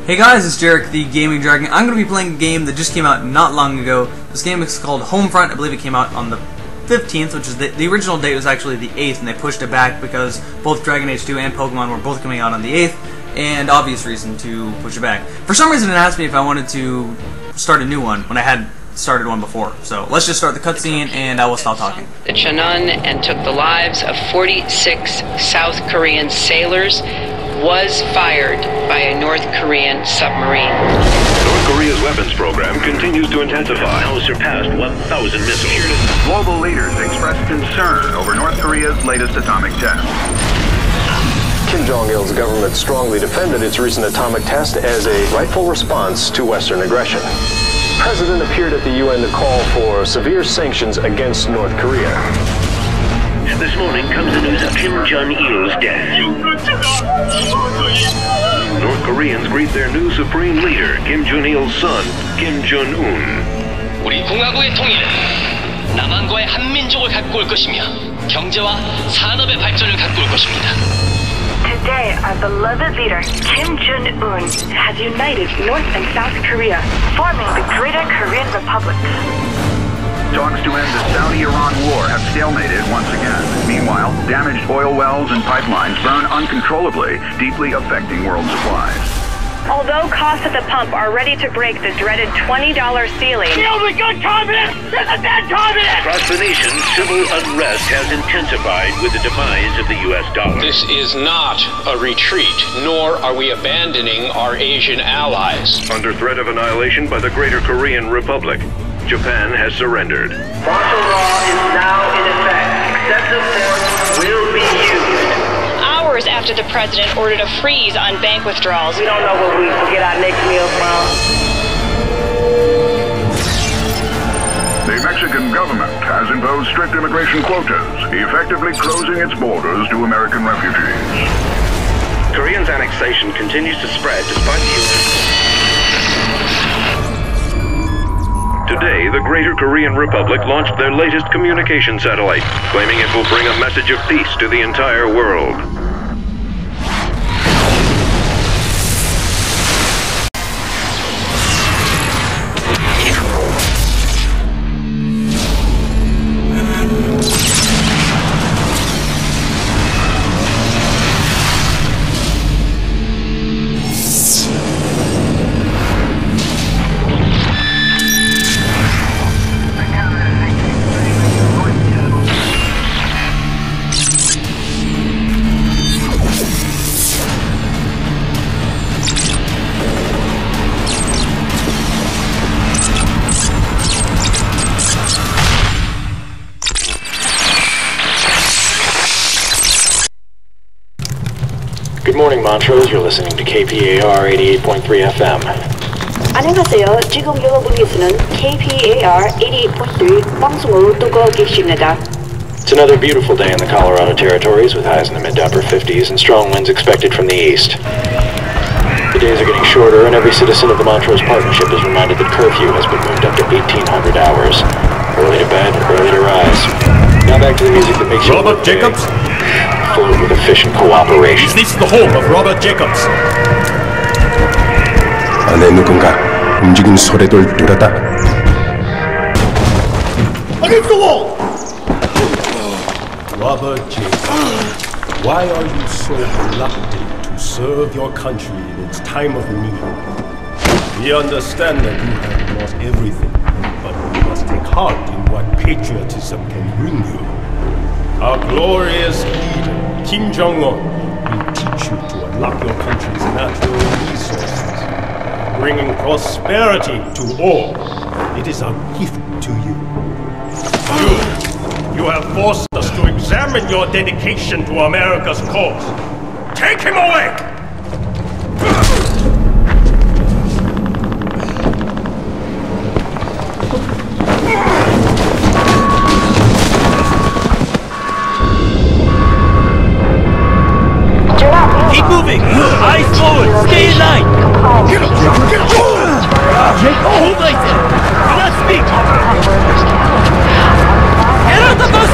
Hey guys, it's Jarek, the Gaming Dragon. I'm going to be playing a game that just came out not long ago. This game is called Homefront. I believe it came out on the 15th, which is the original date was actually the 8th, and they pushed it back because both Dragon Age 2 and Pokemon were both coming out on the 8th, and obvious reason to push it back. For some reason it asked me if I wanted to start a new one when I had started one before. So let's just start the cutscene and I will stop talking. The Cheonan and took the lives of 46 South Korean sailors was fired by a North Korean submarine. North Korea's weapons program continues to intensify. Now surpassed 1,000 missiles. Global leaders expressed concern over North Korea's latest atomic test. Kim Jong-il's government strongly defended its recent atomic test as a rightful response to Western aggression. The president appeared at the UN to call for severe sanctions against North Korea. This morning comes the news of Kim Jong-il's death. North Koreans greet their new supreme leader, Kim Jong-il's son, Kim Jong-un. 우리 공화국의 통일은 남한과의 한민족을 갖고 올 것이며 경제와 산업의 발전을 갖고 올 것입니다. Today, our beloved leader, Kim Jong-un, has united North and South Korea, forming the Greater Korean Republic. Talks to end the Saudi-Iran war have stalemated once again. Meanwhile, damaged oil wells and pipelines burn uncontrollably, deeply affecting world supplies. Although costs at the pump are ready to break the dreaded $20 ceiling, The only good communist is a dead communist! Across the nation, civil unrest has intensified with the demise of the U.S. dollar. This is not a retreat, nor are we abandoning our Asian allies. Under threat of annihilation by the Greater Korean Republic, Japan has surrendered. Martial law is now in effect. Excessive force will be used. hours after the president ordered a freeze on bank withdrawals. We don't know where we will get our next meal from. The Mexican government has imposed strict immigration quotas, effectively closing its borders to American refugees. Koreans' annexation continues to spread despite the Today, the Greater Korean Republic launched their latest communication satellite, claiming it will bring a message of peace to the entire world. Good morning, Montrose. You're listening to KPAR 88.3 FM. 안녕하세요. 지금 여러분께서는 KPAR 88.3 방송을 듣고 계십니다. It's another beautiful day in the Colorado territories with highs in the mid to upper 50s and strong winds expected from the east. The days are getting shorter and every citizen of the Montrose Partnership is reminded that curfew has been moved up to 1,800 hours. Early to bed, early to rise. Now back to the music that makes you Robert Jacobs? Filled with efficient cooperation. Is this the home of Robert Jacobs? 안에 누군가 움직이는 소리를 들었다. Against the wall! Robert Jacobs, why are you so reluctant to serve your country in its time of need? We understand that you have lost everything, but you must take heart in what patriotism can bring you. Our glorious leader, Kim Jong-un, will teach you to unlock your country's natural resources, bringing prosperity to all. It is a gift to you. You have forced us to examine your dedication to America's cause. Take him away! Keep moving! Eyes forward! Stay in line! Get up! Get up! Hold like that! Do not speak! Get out the bus!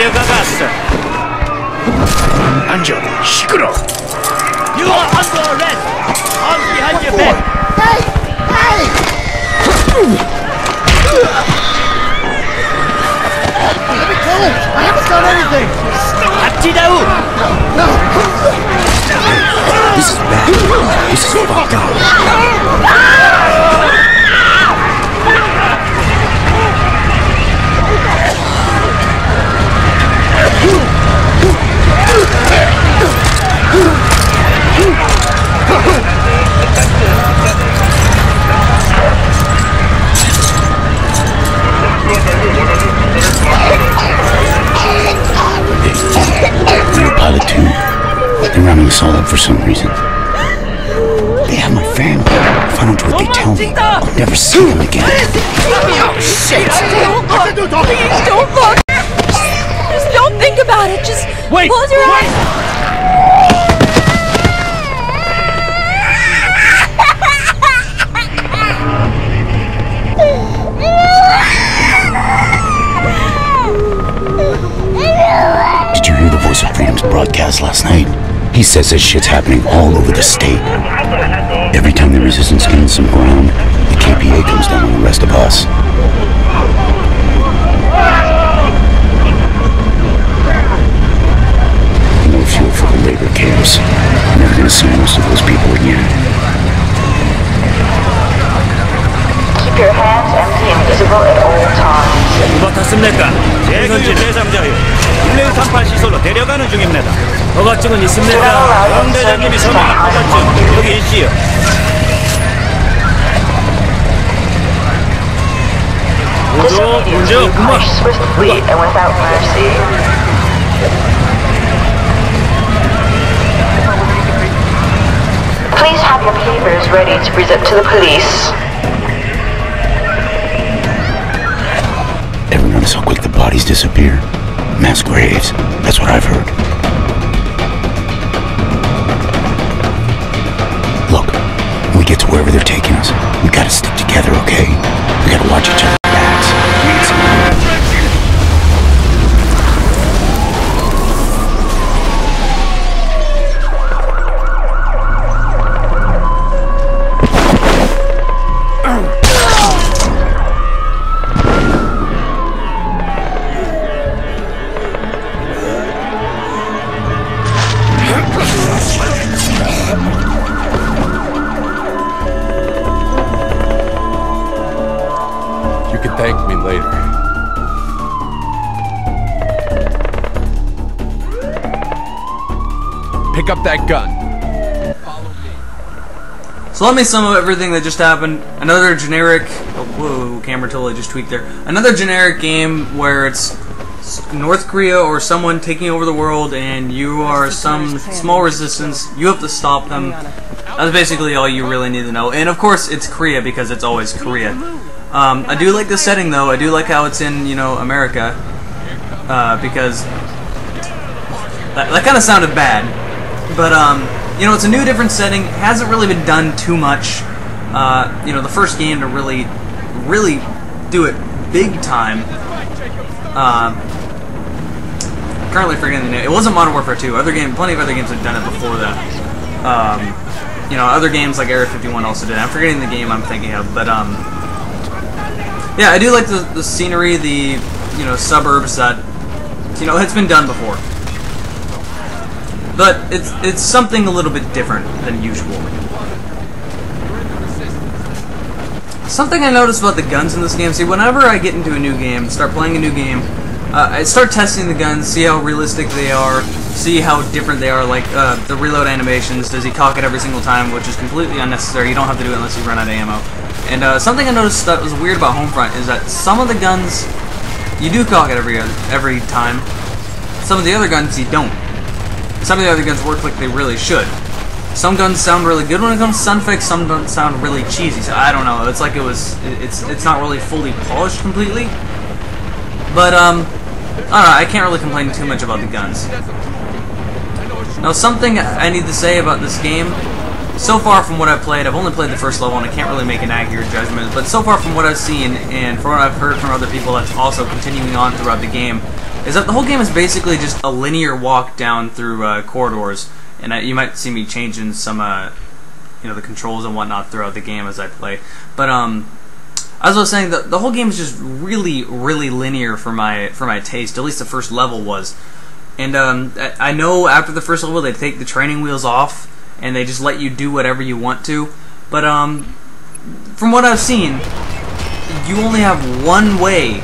데려가갔어. 앉아, 시끄러. You are under arrest. Arms behind your back. Hey! Hey! Let me kill him! I haven't done anything! 박지다우. No! This is bad. This is fucked up. You're a pilot too. They're rounding us all up for some reason. They have my family. If I don't do what they tell me, I'll never see them again. Oh, shit! Don't look! Please don't look! Just don't think about it. Just close your eyes. Did you hear the Voice of Freedom's broadcast last night? He says this shit's happening all over the state. Every time the resistance gains some ground, the KPA comes down on the rest of us. No fuel for the labor camps. I'm never gonna see most of those people again. Keep your hands empty and visible at all times. 누가 탔습니까? 대선진 대상자요. 11938 시설로 데려가는 중입니다. 허가증은 있습니까? 영 대장님이 서명한 허가증 여기 있지요. This immediately punish swiftly and without mercy. Please have your papers ready to present to the police. Ever notice how quick the bodies disappear? Mass graves. That's what I've heard. Look, when we get to wherever they're taking us, we gotta stick together, okay? We gotta watch each other's backs. Thank me later. Pick up that gun. So let me sum up everything that just happened. Another generic... Oh, whoa, camera totally just tweaked there. Another generic game where it's North Korea or someone taking over the world and you are some small resistance. You have to stop them. That's basically all you really need to know. And of course it's Korea because it's always Korea. I do like the setting though. I do like how it's in, you know, America, because that kind of sounded bad, but you know, it's a new, different setting. Hasn't really been done too much. You know, the first game to really do it big time. Currently forgetting the name. It wasn't Modern Warfare 2. Plenty of other games have done it before that. You know, other games like Area 51 also did. I'm forgetting the game I'm thinking of, but yeah, I do like the scenery, the, you know, suburbs that, you know, it's been done before. But it's something a little bit different than usual. Something I noticed about the guns in this game, see, whenever I get into a new game, start playing a new game, I start testing the guns, see how realistic they are, see how different they are, like the reload animations. Does he cock it every single time, which is completely unnecessary. You don't have to do it unless you run out of ammo. And something I noticed that was weird about Homefront is that some of the guns, you do cock it every time. Some of the other guns, you don't. Some of the other guns work like they really should. Some guns sound really good when it comes to sound effects, some guns sound really cheesy. So I don't know, it's like it's not really fully polished completely. But, I don't know, I can't really complain too much about the guns. Now, something I need to say about this game, so far from what I've played, I've only played the first level and I can't really make an accurate judgment, but so far from what I've seen and from what I've heard from other people that's also continuing on throughout the game, is that the whole game is basically just a linear walk down through corridors, and you might see me changing some, you know, the controls and whatnot throughout the game as I play. But as I was saying, the whole game is just really, really linear for my taste. At least the first level was. And I know after the first level they take the training wheels off and they just let you do whatever you want to. But from what I've seen, you only have one way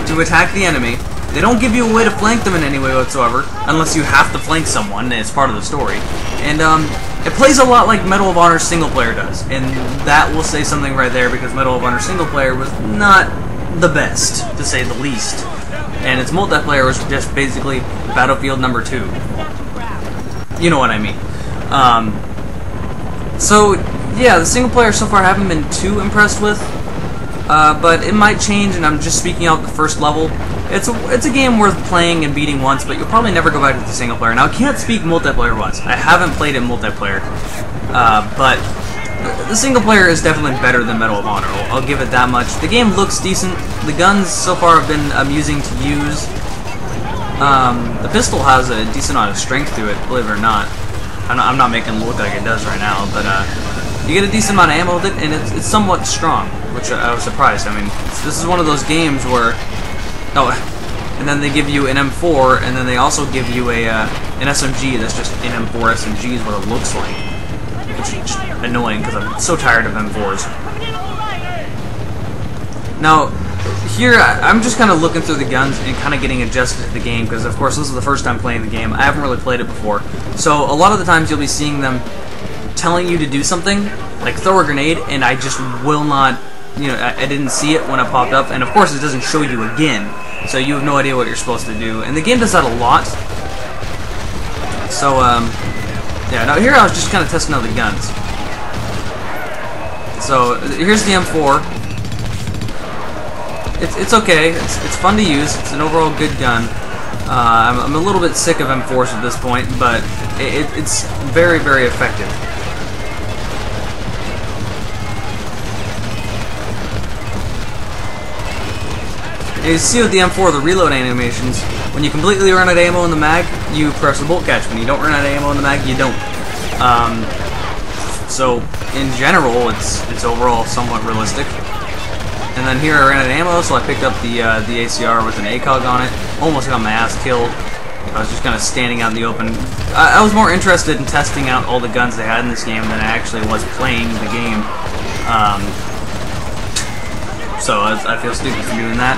to attack the enemy. They don't give you a way to flank them in any way whatsoever, unless you have to flank someone, and it's part of the story. And it plays a lot like Medal of Honor single player does, and that will say something right there, because Medal of Honor single player was not the best, to say the least. And its multiplayer was just basically Battlefield number 2. You know what I mean. So, yeah, the single player so far I haven't been too impressed with, but it might change, and I'm just speaking out the first level. It's a game worth playing and beating once, but you'll probably never go back to the single player. Now, I can't speak multiplayer-wise. I haven't played it multiplayer, but the single player is definitely better than Medal of Honor. I'll give it that much. The game looks decent. The guns so far have been amusing to use. The pistol has a decent amount of strength to it, believe it or not. I'm not making it look like it does right now, but you get a decent amount of ammo with it, and it's somewhat strong, which I was surprised. I mean, this is one of those games where, and then they give you an M4, and then they also give you an SMG that's just an M4 SMG is what it looks like, which is just annoying because I'm so tired of M4s. Now, here I'm just kind of looking through the guns and kind of getting adjusted to the game, because of course this is the first time playing the game. I haven't really played it before, so a lot of the times you'll be seeing them telling you to do something, like throw a grenade, and I just will not, you know, I didn't see it when it popped up, and of course it doesn't show you again, so you have no idea what you're supposed to do, and the game does that a lot. So, yeah, now here I was just kind of testing out the guns. So, here's the M4. It's okay, it's fun to use, it's an overall good gun. I'm a little bit sick of M4s at this point, but it's very, very effective. And you see with the M4, the reload animations, when you completely run out of ammo in the mag, you press the bolt catch. When you don't run out of ammo in the mag, you don't. So, in general, it's overall somewhat realistic. And then here I ran out of ammo, so I picked up the ACR with an ACOG on it. Almost got my ass killed. I was just kind of standing out in the open. I was more interested in testing out all the guns they had in this game than I actually was playing the game. So I feel stupid for doing that.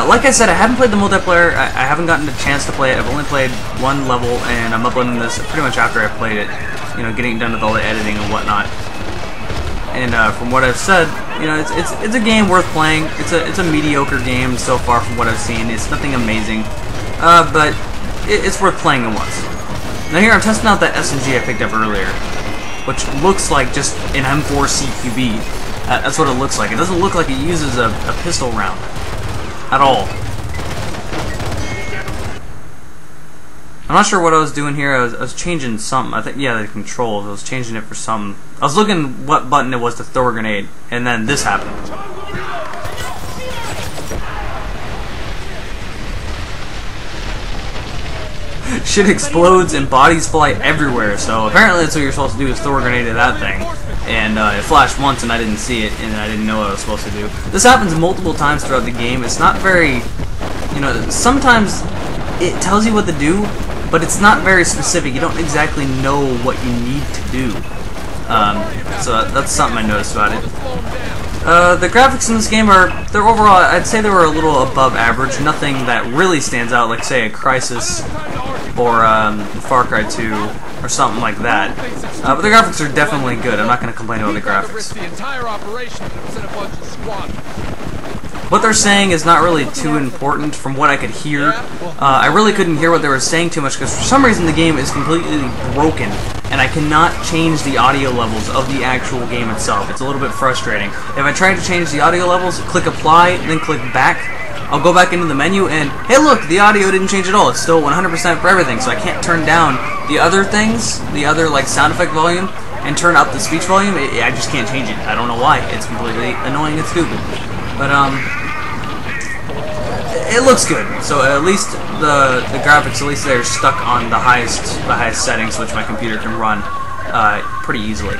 Like I said, I haven't played the multiplayer. I haven't gotten a chance to play it. I've only played one level, and I'm uploading this pretty much after I played it. You know, getting done with all the editing and whatnot. And from what I've said, you know, it's a game worth playing. It's a mediocre game so far from what I've seen. It's nothing amazing, but it's worth playing it once. Now here I'm testing out that SMG I picked up earlier, which looks like just an M4 CQB. That's what it looks like. It doesn't look like it uses a pistol round at all. I'm not sure what I was doing here. I was changing something. I think, yeah, the controls. I was changing it for something. I was looking what button it was to throw a grenade, and then this happened. Shit explodes and bodies fly everywhere, so apparently that's what you're supposed to do, is throw a grenade at that thing. And it flashed once and I didn't see it, and I didn't know what I was supposed to do. This happens multiple times throughout the game. It's not very, you know, sometimes it tells you what to do, but it's not very specific. You don't exactly know what you need to do. So that's something I noticed about it. The graphics in this game they're overall, I'd say they were a little above average. Nothing that really stands out, like say a Crysis or Far Cry 2 or something like that. But the graphics are definitely good. I'm not going to complain about the graphics. What they're saying is not really too important from what I could hear. I really couldn't hear what they were saying too much because for some reason the game is completely broken and I cannot change the audio levels of the actual game itself. It's a little bit frustrating. If I try to change the audio levels, click apply, then click back, I'll go back into the menu and, hey look, the audio didn't change at all. It's still 100% for everything, so I can't turn down the other things, the other like sound effect volume, and turn up the speech volume. I just can't change it. I don't know why. It's completely annoying and stupid. But it looks good. So at least the graphics, at least they're stuck on the highest settings, which my computer can run pretty easily.